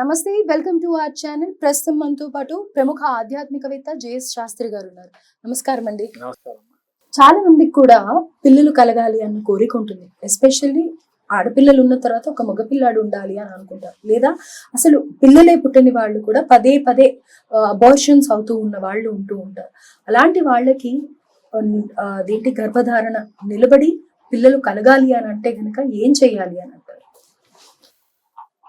నమస్తే, welcome to our channel. ప్రస్తుతం మనతో పాటు ప్రముఖ ఆధ్యాత్మికవేత్త జేఎస్ శాస్త్రి గారు ఉన్నారు. నమస్కారం అండి. నమస్కారం. చాలా మందికి కూడా పిల్లలు కలగాలి అన్న కోరిక ఉంటుంది. ఎస్పెషల్లీ ఆడపిల్లలు ఉన్న తర్వాత ఒక మగపిల్లాడు ఉండాలి అని అనుకుంటారు. లేదా అసలు పిల్లలే పుట్టని వాళ్ళు కూడా పదే పదే అబార్షన్స్ అవుతూ ఉన్న వాళ్ళు ఉంటూ ఉంటారు. అలాంటి వాళ్ళకి దేంటి గర్భధారణ నిలబడి పిల్లలు కలగాలి అని అంటే కనుక ఏం చేయాలి అని అంటారు?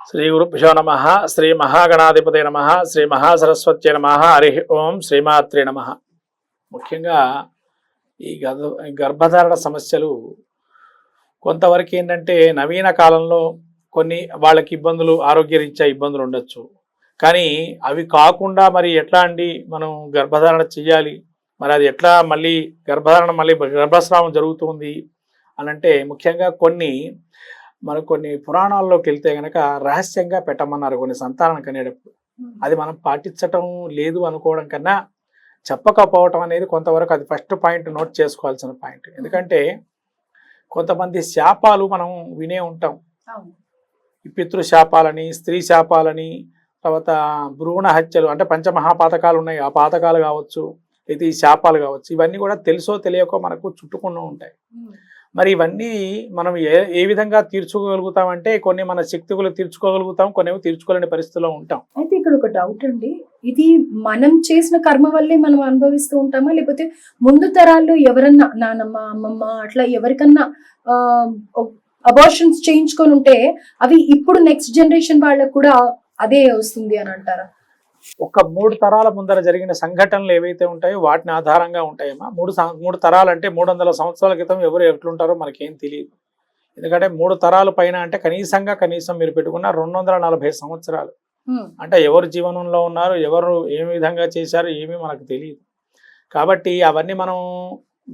శ్రీ గురుభ్యో నమః. శ్రీ మహాగణాధిపతే నమః. శ్రీ మహాసరస్వత్యై నమః. హరి ఓం. శ్రీమాత్రే నమః. ముఖ్యంగా ఈ గర్భధారణ సమస్యలు కొంతవరకు ఏంటంటే నవీన కాలంలో కొన్ని వాళ్ళకి ఇబ్బందులు, ఆరోగ్యరీత్యా ఇబ్బందులు ఉండొచ్చు. కానీ అవి కాకుండా మరి ఎట్లా అండి మనం గర్భధారణ చెయ్యాలి, మరి అది ఎట్లా మళ్ళీ గర్భధారణ మళ్ళీ గర్భస్రావం జరుగుతుంది అని అంటే ముఖ్యంగా కొన్ని పురాణాల్లోకి వెళ్తే కనుక రహస్యంగా పెట్టమన్నారు కొన్ని సంతానం కనేటప్పుడు. అది మనం పాటించటం లేదు అనుకోవడం కన్నా చెప్పకపోవటం అనేది కొంతవరకు అది ఫస్ట్ పాయింట్ నోట్ చేసుకోవాల్సిన పాయింట్. ఎందుకంటే కొంతమంది శాపాలు మనం వినే ఉంటాం. ఈ పితృశాపాలని, స్త్రీ శాపాలని, తర్వాత భ్రూణ హత్యలు అంటే పంచమహాపాతకాలు ఉన్నాయి, ఆ పాతకాలు కావచ్చు, అయితే ఈ శాపాలు కావచ్చు, ఇవన్నీ కూడా తెలుసో తెలియకో మనకు చుట్టుకుండా ఉంటాయి. మరి ఇవన్నీ మనం ఏ విధంగా తీర్చుకోగలుగుతామంటే కొన్ని మన శక్తులు తీర్చుకోగలుగుతాం, కొన్ని తీర్చుకోలేని పరిస్థితిలో ఉంటాం. అయితే ఇక్కడ ఒక డౌట్ అండి, ఇది మనం చేసిన కర్మ వల్లే మనం అనుభవిస్తూ ఉంటామా, లేకపోతే ముందు తరాల్లో ఎవరన్నా నానమ్మ, అమ్మమ్మ అట్లా ఎవరికన్నా అబార్షన్స్ చేయించుకొని ఉంటే అవి ఇప్పుడు నెక్స్ట్ జనరేషన్ వాళ్ళకు కూడా అదే వస్తుంది అని అంటారా? ఒక 3 తరాల ముందర జరిగిన సంఘటనలు ఏవైతే ఉంటాయో వాటిని ఆధారంగా ఉంటాయమ్మా. 3 తరాలు అంటే 300 సంవత్సరాల క్రితం ఎవరు ఎట్లుంటారో మనకేం తెలియదు. ఎందుకంటే 3 తరాల పైన అంటే కనీసం మీరు పెట్టుకున్న 240 సంవత్సరాలు. అంటే ఎవరు జీవనంలో ఉన్నారు, ఎవరు ఏ విధంగా చేశారు ఏమీ మనకు తెలియదు. కాబట్టి అవన్నీ మనం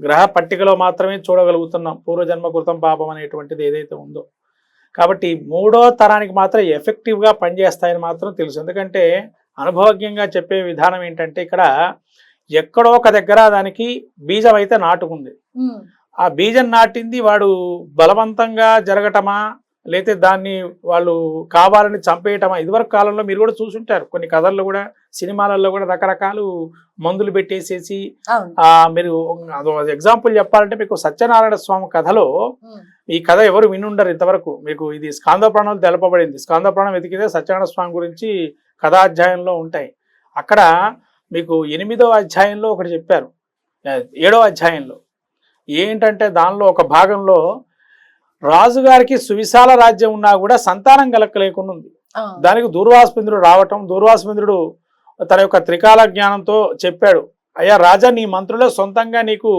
గ్రహ పట్టికలో మాత్రమే చూడగలుగుతున్నాం, పూర్వజన్మ కృతం పాపం అనేటువంటిది ఏదైతే ఉందో. కాబట్టి 3వ తరానికి మాత్రం ఎఫెక్టివ్గా పనిచేస్తాయని మాత్రం తెలుసు. ఎందుకంటే అనుభవజ్ఞంగా చెప్పే విధానం ఏంటంటే ఇక్కడ ఎక్కడో ఒక దగ్గర దానికి బీజం అయితే నాటుకుంది. ఆ బీజం నాటింది వాడు బలవంతంగా జరగటమా, లేతే దాన్ని వాళ్ళు కావాలని చంపేయటమా? ఇదివరకు కాలంలో మీరు కూడా చూసుంటారు, కొన్ని కథల్లో కూడా, సినిమాలలో కూడా రకరకాలు మందులు పెట్టేసేసి మీరు ఎగ్జాంపుల్ చెప్పాలంటే మీకు సత్యనారాయణ స్వామి కథలో, ఈ కథ ఎవరు వినుండరు ఇంతవరకు. మీకు ఇది స్కాందపురాణంలో తెలపబడింది. స్కాందపురాణం వెతికితే సత్యనారాయణ స్వామి గురించి కథాధ్యాయంలో ఉంటాయి. అక్కడ మీకు 8వ అధ్యాయంలో ఒకటి చెప్పారు, 7వ అధ్యాయంలో ఏంటంటే దానిలో ఒక భాగంలో రాజుగారికి సువిశాల రాజ్యం ఉన్నా కూడా సంతానం కలగలేకుండా ఉంది. దానికి దూర్వాసుమింద్రుడు రావటం, దూర్వాసుమింద్రుడు తన యొక్క త్రికాల జ్ఞానంతో చెప్పాడు, అయ్యా రాజా, నీ మంత్రులే సొంతంగా నీకు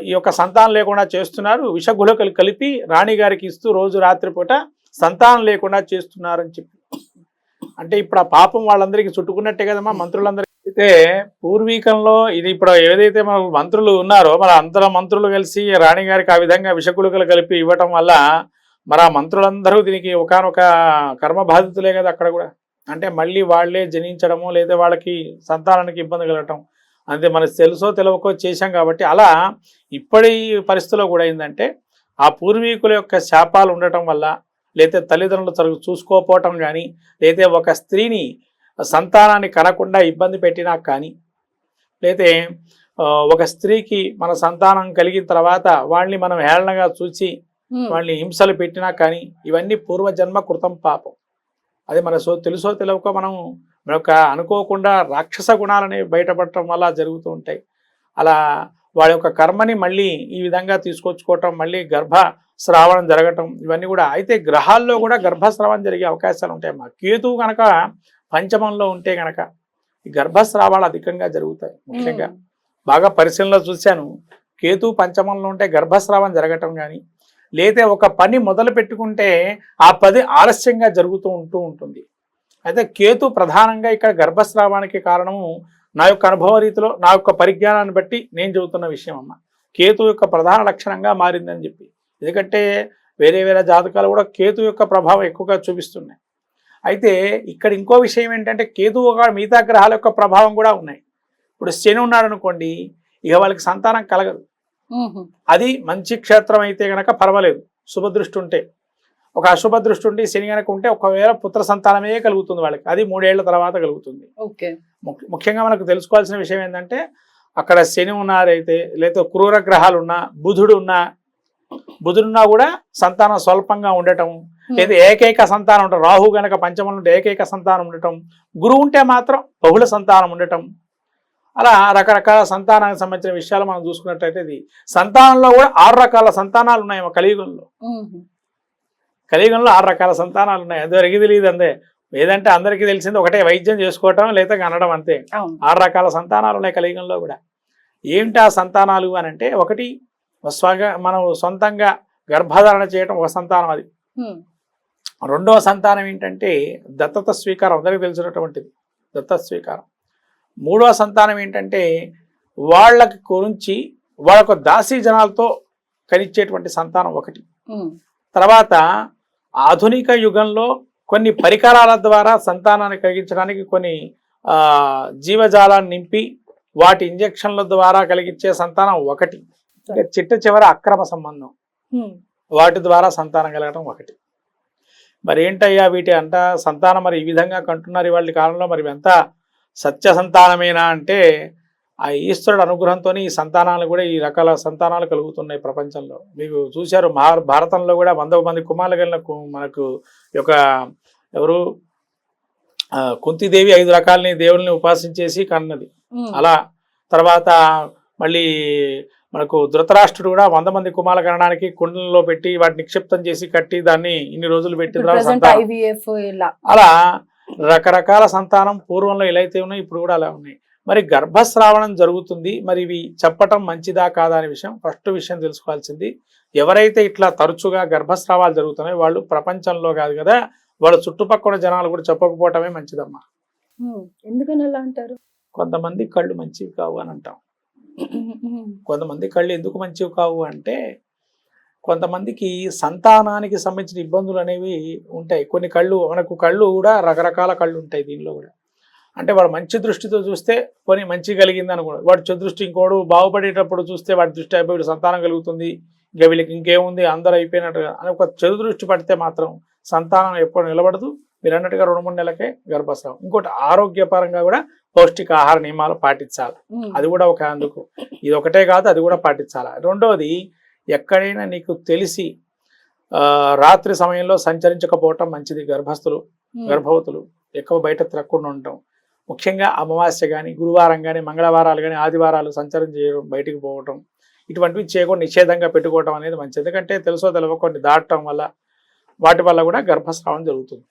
ఈ యొక్క సంతానం లేకుండా చేస్తున్నారు, విషగుళకలు కలిపి రాణిగారికి ఇస్తూ రోజు రాత్రిపూట సంతానం లేకుండా చేస్తున్నారని చెప్పి. అంటే ఇప్పుడు ఆ పాపం వాళ్ళందరికీ చుట్టుకున్నట్టే కదమ్మా మంత్రులందరికీ. అయితే పూర్వీకంలో ఇది ఇప్పుడు ఏదైతే మన మంత్రులు ఉన్నారో మరి అంతర మంత్రులు కలిసి రాణిగారికి ఆ విధంగా విషకులుకలు కలిపి ఇవ్వటం వల్ల మరి ఆ మంత్రులందరూ దీనికి ఒకానొక కర్మ బాధితులే కదా అక్కడ కూడా. అంటే మళ్ళీ వాళ్లే జనించడము, లేదా వాళ్ళకి సంతానానికి ఇబ్బంది కలగటం, అంతే మనకు తెలుసో తెలియకో చేశాం. కాబట్టి అలా ఇప్పటి పరిస్థితిలో కూడా ఏంటంటే ఆ పూర్వీకుల యొక్క శాపాలు ఉండటం వల్ల, లేతే తల్లిదండ్రులు చూసుకోకపోవటం కానీ, లేతే ఒక స్త్రీని సంతానాన్ని కనకుండా ఇబ్బంది పెట్టినా కానీ, లేతే ఒక స్త్రీకి మన సంతానం కలిగిన తర్వాత వాళ్ళని మనం హేళనగా చూసి వాళ్ళని హింసలు పెట్టినా కానీ, ఇవన్నీ పూర్వజన్మ కృతం పాపం. అది మన తెలుసో తెలియకో మనం మన యొక్క అనుకోకుండా రాక్షస గుణాలని బయటపడటం వల్ల జరుగుతూ ఉంటాయి. అలా వాళ్ళ యొక్క కర్మని మళ్ళీ ఈ విధంగా తీసుకొచ్చుకోవటం, మళ్ళీ గర్భస్రావణం జరగటం, ఇవన్నీ కూడా. అయితే గ్రహాల్లో కూడా గర్భస్రావం జరిగే అవకాశాలు ఉంటాయి. మా కేతువు కనుక పంచమంలో ఉంటే కనుక ఈ గర్భస్రావాలు అధికంగా జరుగుతాయి. ముఖ్యంగా బాగా పరిశీలనలో చూశాను, కేతువు పంచమంలో ఉంటే గర్భస్రావం జరగటం కానీ, లేతే ఒక పని మొదలు పెట్టుకుంటే ఆ పని ఆలస్యంగా జరుగుతూ ఉంటుంది. అయితే కేతు ప్రధానంగా ఇక్కడ గర్భస్రావానికి కారణము నా యొక్క అనుభవ రీతిలో, నా యొక్క పరిజ్ఞానాన్ని బట్టి నేను చెబుతున్న విషయం అమ్మ. కేతు యొక్క ప్రధాన లక్షణంగా మారిందని చెప్పి. ఎందుకంటే వేరే జాతకాలు కూడా కేతు యొక్క ప్రభావం ఎక్కువగా చూపిస్తున్నాయి. అయితే ఇక్కడ ఇంకో విషయం ఏంటంటే కేతువు మిగతా గ్రహాల యొక్క ప్రభావం కూడా ఉన్నాయి. ఇప్పుడు శని ఉన్నాడు అనుకోండి, ఇక వాళ్ళకి సంతానం కలగదు. అది మంచి క్షేత్రం అయితే కనుక పర్వాలేదు, శుభదృష్టి ఉంటే. ఒక అశుభ దృష్టి ఉండి శని కనుక ఉంటే ఒకవేళ పుత్ర సంతానమే కలుగుతుంది వాళ్ళకి, అది 3 ఏళ్ల తర్వాత కలుగుతుంది. ఓకే. ముఖ్యంగా మనకు తెలుసుకోవాల్సిన విషయం ఏంటంటే అక్కడ శని ఉన్నారైతే లేదా క్రూర గ్రహాలు ఉన్నా బుధుడున్నా కూడా సంతానం స్వల్పంగా ఉండటం, లేదా ఏకైక సంతానం ఉండటం, రాహు గనక పంచమంలో ఉంటే ఏకైక సంతానం ఉండటం, గురువు ఉంటే మాత్రం బహుళ సంతానం ఉండటం, అలా రకరకాల సంతానానికి సంబంధించిన విషయాలు మనం చూసుకున్నట్టయితే ఇది సంతానంలో కూడా 6 రకాల సంతానాలు ఉన్నాయి కలియుగంలో. కలియుగంలో 6 రకాల సంతానాలు ఉన్నాయి. అదివరకు తెలియదు అందే. ఏదంటే అందరికీ తెలిసింది ఒకటే, వైద్యం చేసుకోవటం లేదా కనడం అంతే. 6 రకాల సంతానాలు ఉన్నాయి కలియుగంలో కూడా. ఏమిటి ఆ సంతానాలు అని అంటే, ఒకటి మనం సొంతంగా గర్భధారణ చేయటం ఒక సంతానం, అది. రెండవ సంతానం ఏంటంటే దత్తత స్వీకారం, అందరికీ తెలిసినటువంటిది దత్తత స్వీకారం. మూడవ సంతానం ఏంటంటే వాళ్ళకి గురించి వాళ్ళకు దాసీ జనాలతో కలిచేటువంటి సంతానం ఒకటి. తర్వాత ఆధునిక యుగంలో కొన్ని పరికరాల ద్వారా సంతానాన్ని కలిగించడానికి కొన్ని జీవజాలాన్ని నింపి వాటి ఇంజెక్షన్ల ద్వారా కలిగించే సంతానం ఒకటి. చిట్ట చివర అక్రమ సంబంధం, వాటి ద్వారా సంతానం కలగడం ఒకటి. మరి ఏంటయ్యా వీటి అంట సంతానం మరి ఈ విధంగా కంటున్నారు ఇవాళ కాలంలో, మరి ఎంత సత్య సంతానమేనా అంటే ఆ ఈశ్వరుడు అనుగ్రహంతో ఈ సంతానాలు కూడా ఈ రకాల సంతానాలు కలుగుతున్నాయి ప్రపంచంలో. మీకు చూశారు భారతంలో కూడా 100 మంది కుమారులు కలిగిన మనకు యొక్క ఎవరు కుంతిదేవి 5 రకాలని దేవుల్ని ఉపాసించేసి కన్నది. అలా తర్వాత మళ్ళీ మనకు ధృతరాష్ట్రుడు కూడా 100 మంది కుమారులు కనడానికి కుండలలో పెట్టి వాటిని నిక్షిప్తం చేసి కట్టి దాన్ని ఇన్ని రోజులు పెట్టిన అలా రకరకాల సంతానం పూర్వంలో ఎలా అయితే ఉన్నాయి ఇప్పుడు కూడా అలా ఉన్నాయి. మరి గర్భస్రావణం జరుగుతుంది, మరి ఇవి చెప్పటం మంచిదా కాదా అనే విషయం ఫస్ట్ విషయం తెలుసుకోవాల్సింది. ఎవరైతే ఇట్లా తరచుగా గర్భస్రావాలు జరుగుతున్నాయో వాళ్ళు ప్రపంచంలో కాదు కదా, వాళ్ళ చుట్టుపక్కల జనాలు కూడా చెప్పకపోవటమే మంచిదమ్మా. ఎందుకని అలా అంటారు? కొంతమంది కళ్ళు మంచివి కావు అని అంటాం. కొంతమంది కళ్ళు ఎందుకు మంచివి కావు అంటే కొంతమందికి సంతానానికి సంబంధించిన ఇబ్బందులు అనేవి ఉంటాయి. కొన్ని కళ్ళు మనకు కళ్ళు కూడా రకరకాల కళ్ళు ఉంటాయి దీనిలో కూడా. అంటే వాడు మంచి దృష్టితో చూస్తే కొన్ని మంచి కలిగింది అనుకోండి, వాడు చెడు దృష్టి ఇంకోడు బాగుపడేటప్పుడు చూస్తే వాడి దృష్టి అయిపోయి సంతానం కలుగుతుంది, ఇంకా వీళ్ళకి ఇంకేముంది అందరూ అయిపోయినట్టుగా అని ఒక చెడు దృష్టి పడితే మాత్రం సంతానం ఎప్పుడు నిలబడదు. మీరు అన్నట్టుగా 2-3 నెలలకే గర్భస్రావం. ఇంకోటి ఆరోగ్యపరంగా కూడా పౌష్టికాహార నియమాలు పాటించాలి, అది కూడా ఒక అందుకు. ఇది ఒకటే కాదు, అది కూడా పాటించాలి. రెండోది ఎక్కడైనా నీకు తెలిసి రాత్రి సమయంలో సంచరించకపోవటం మంచిది. గర్భవతులు ఎక్కువ బయట తిరగకుండా ఉండటం, ముఖ్యంగా అమావాస్య కానీ గురువారం కానీ మంగళవారాలు కానీ ఆదివారాలు సంచారం చేయడం, బయటికి పోవటం, ఇటువంటివి చేయకుండా నిషేధంగా పెట్టుకోవటం అనేది మంచిది. ఎందుకంటే తెలుసో తెలియక కొన్ని దాటడం వల్ల వాటి వల్ల కూడా గర్భస్రావం జరుగుతుంది.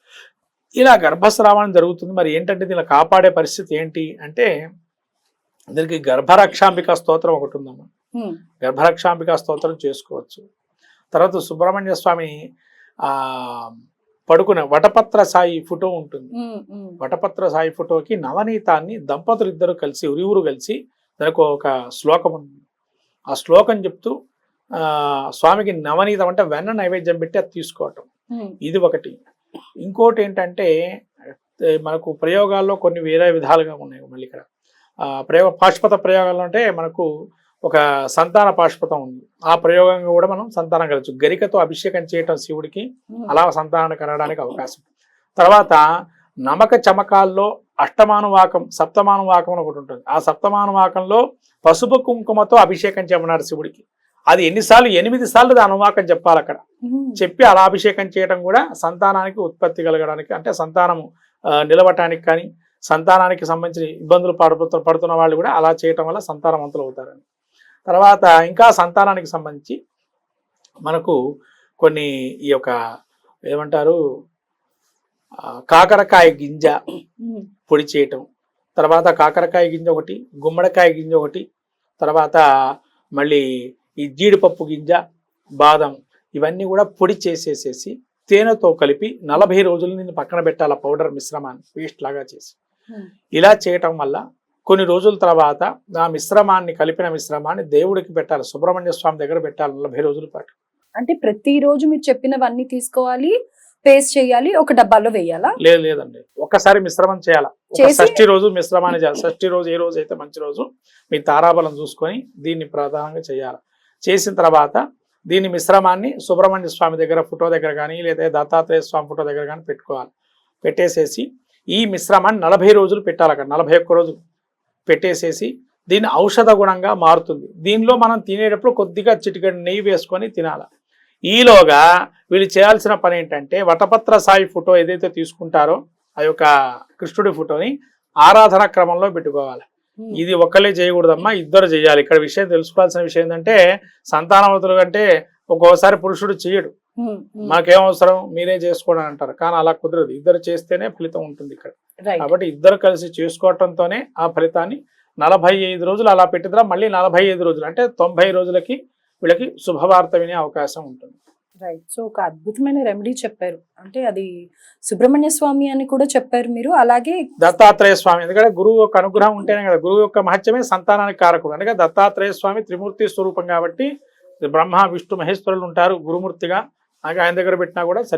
ఇలా గర్భస్రావం జరుగుతుంది. మరి ఏంటంటే దీన్ని కాపాడే పరిస్థితి ఏంటి అంటే దీనికి గర్భరక్షాంబిక స్తోత్రం ఒకటి ఉందమ్మా. గర్భరక్షాంబిక స్తోత్రం చేసుకోవచ్చు. తర్వాత సుబ్రహ్మణ్య స్వామి పడుకునే వటపత్ర సాయి ఫోటో ఉంటుంది. వటపత్ర సాయి ఫోటోకి నవనీతాన్ని దంపతులు ఇద్దరు కలిసి ఉరివురు కలిసి దానికి ఒక శ్లోకం ఉంది. ఆ శ్లోకం చెప్తూ స్వామికి నవనీతం అంటే వెన్న నైవేద్యం పెట్టి అది తీసుకోవటం, ఇది ఒకటి. ఇంకోటి ఏంటంటే మనకు ప్రయోగాల్లో కొన్ని వేరే విధాలుగా ఉన్నాయి. మళ్ళీ ఇక్కడ పాశుపత ప్రయోగాల్లో అంటే మనకు ఒక సంతాన పాశుపతం ఉంది. ఆ ప్రయోగంగా కూడా మనం సంతానం కలవచ్చు. గరికతో అభిషేకం చేయటం శివుడికి, అలా సంతానాన్ని కనడానికి అవకాశం. తర్వాత నమక చమకాల్లో అష్టమానువాకం సప్తమానువాకం అని ఒకటి ఉంటుంది. ఆ సప్తమానువాకంలో పసుపు కుంకుమతో అభిషేకం చేయమన్నారు శివుడికి. అది ఎన్నిసార్లు 8 సార్లు దాని అనువాకం చెప్పాలి. అక్కడ చెప్పి అలా అభిషేకం చేయడం కూడా సంతానానికి ఉత్పత్తి కలగడానికి, అంటే సంతానము నిలవటానికి కానీ సంతానానికి సంబంధించిన ఇబ్బందులు పడుతున్న వాళ్ళు కూడా అలా చేయటం వల్ల సంతానవంతులు అవుతారని. తర్వాత ఇంకా సంతానానికి సంబంధించి మనకు కొన్ని ఈ యొక్క ఏమంటారు కాకరకాయ గింజ పొడి చేయటం, తర్వాత కాకరకాయ గింజ ఒకటి, గుమ్మడికాయ గింజ ఒకటి, తర్వాత మళ్ళీ ఈ జీడిపప్పు గింజ, బాదం, ఇవన్నీ కూడా పొడి చేసేసేసి తేనెతో కలిపి 40 రోజులు నేను పక్కన పెట్టాల పౌడర్ మిశ్రమాన్ని పేస్ట్ లాగా చేసి. ఇలా చేయటం వల్ల కొన్ని రోజుల తర్వాత ఆ మిశ్రమాన్ని కలిపిన మిశ్రమాన్ని దేవుడికి పెట్టాలి, సుబ్రహ్మణ్య స్వామి దగ్గర పెట్టాలి 40 రోజుల పాటు. అంటే ప్రతిరోజు మీరు చెప్పినవన్నీ తీసుకోవాలి, పేస్ట్ చేయాలి, ఒక డబ్బాలో వేయాలా? లేదండి, ఒక్కసారి మిశ్రమం చేయాలా. షష్ఠి రోజు మిశ్రమాన్ని చేయాలి. షష్ఠి రోజు ఏ రోజు అయితే మంచి రోజు మీ తారాబలం చూసుకొని దీన్ని ప్రధానంగా చేయాలి. చేసిన తర్వాత దీని మిశ్రమాన్ని సుబ్రహ్మణ్య స్వామి దగ్గర ఫోటో దగ్గర కానీ లేదా దత్తాత్రేయ స్వామి ఫోటో దగ్గర కానీ పెట్టుకోవాలి. పెట్టేసేసి ఈ మిశ్రమాన్ని 40 రోజులు పెట్టాలి. అక్కడ 41 రోజులు పెట్టేసేసి దీన్ని ఔషధ గుణంగా మారుతుంది. దీనిలో మనం తినేటప్పుడు కొద్దిగా చిటికెడు నెయ్యి వేసుకొని తినాలి. ఈలోగా వీళ్ళు చేయాల్సిన పని ఏంటంటే వటపత్ర సాయి ఫోటో ఏదైతే తీసుకుంటారో ఆ యొక్క కృష్ణుడి ఫోటోని ఆరాధన క్రమంలో పెట్టుకోవాలి. ఇది ఒక్కలే చేయకూడదమ్మా, ఇద్దరు చేయాలి. ఇక్కడ విషయం తెలుసుకోవాల్సిన విషయం ఏంటంటే సంతానవతులు కంటే ఒక్కోసారి పురుషుడు చేయడు, మాకేం అవసరం మీరే చేసుకోండి అంటారు. కానీ అలా కుదరదు, ఇద్దరు చేస్తేనే ఫలితం ఉంటుంది ఇక్కడ. కాబట్టి ఇద్దరు కలిసి చేసుకోవటంతోనే ఆ ఫలితాన్ని 45 రోజులు అలా పెట్టిద్రా, మళ్ళీ 45 రోజులు అంటే 90 రోజులకి వీళ్ళకి శుభవార్త వినే అవకాశం ఉంటుంది. రైట్. సో ఒక అద్భుతమైన రెమెడీ చెప్పారు, అంటే అది సుబ్రహ్మణ్య స్వామి అని కూడా చెప్పారు మీరు, అలాగే దత్తాత్రేయ స్వామి. ఎందుకంటే గురువు యొక్క అనుగ్రహం ఉంటేనే కదా, గురువు యొక్క మహత్యమే సంతానానికి కారకుడు. అందుకే దత్తాత్రేయ స్వామి త్రిమూర్తి స్వరూపం కాబట్టి బ్రహ్మ విష్ణు మహేశ్వరులు ఉంటారు గురుమూర్తిగా. ఆయన దగ్గర పెట్టినా కూడా